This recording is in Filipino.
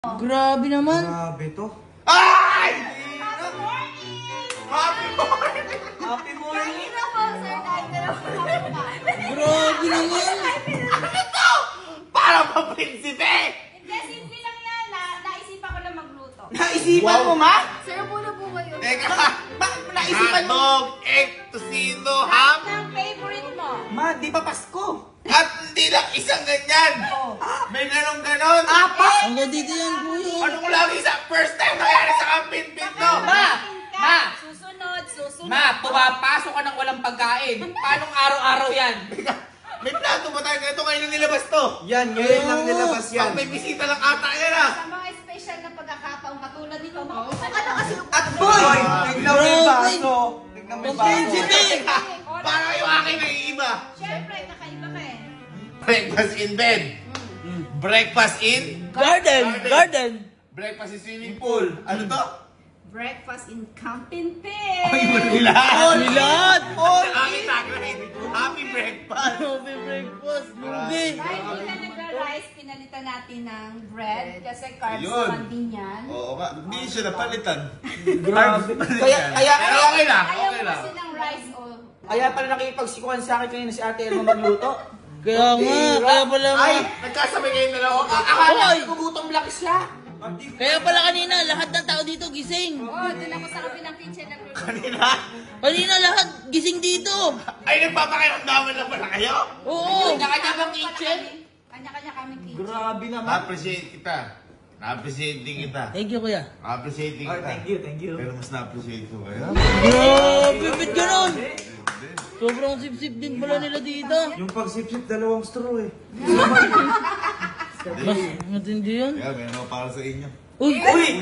Grabe naman. Grabe to. Ay! Happy morning! Happy morning! Happy morning! Kain na po, sir. Kain na po. Grabe naman. Ano to? Para pa prinsipe! Hindi, simple lang yan. Naisipan ko na magluto. Naisipan mo, ma? Sir, muna po kayo. Teka, Naisipan mo? hotdog, egg, tocino, ham, Ang favorite mo. Ma, di pa Pasko? at hindi lang isang ganyan. May ganon-ganon. Apat! Hanggang dito yan, kuya. Ano ko lagi sa first time nangyari sa kampin-pin to? Ma! Susunod. Ma, pumapasok ka ng walang pagkain. Paanong araw-araw yan? May plato ba tayo ganito? Ngayon lang nilabas to. Yan, ngayon lang nilabas yan. Pag may bisita lang ata yan ah. Sa mga special na pagkakataong katulad nito, ano kasi At boy! Tignan mo yung baso. Tignan mo yung baso. Prinsipe! Para yung akin ay iba. Siyempre, kakaiba ka eh. Breakfast in bed. Breakfast in? Garden. Breakfast in swimming pool. Ano to? Breakfast in Camping Pin. Milad! Milad! Aking tagline. Happy breakfast. Happy breakfast, Lubi. Dahil hindi na nagra-rice, pinalitan natin ng bread. Kasi carbs Yun. naman din yan. Oo nga, hindi siya napalitan. Grabe. Kaya, Pero okay lang, Ayaw okay mo lang. kasi ng rice o... Kaya pala nakikipagsikuhan sa akin kanina si Ate Elma magluto. Kaya nga, kaya pala Ay, nga. nagkasabay kayo na lang. Akala ko gutom lang siya. Kaya pala kanina, lahat ng tao dito gising. Oh, doon ako sa kabilang kitchen nagluluto. Kanina, Kanina lahat gising dito. ay nagpapakiramdaman lang pala kayo. Oo. Kanya-kanya bang kitchen? Kanya-kanya kami kitchen. Grabe naman. Na-appreciate kita. Na-appreciate din kita. Thank you, kuya. Na-appreciate din Oh, kita. thank you. Pero mas na-appreciate ko kayo. Grabe, ba't ganun? Sobrang sip-sip din pala nila dito. Yung pagsipsip, dalawang straw eh. Mas matindi yun. Kaya meron ako para sa inyo. Uy!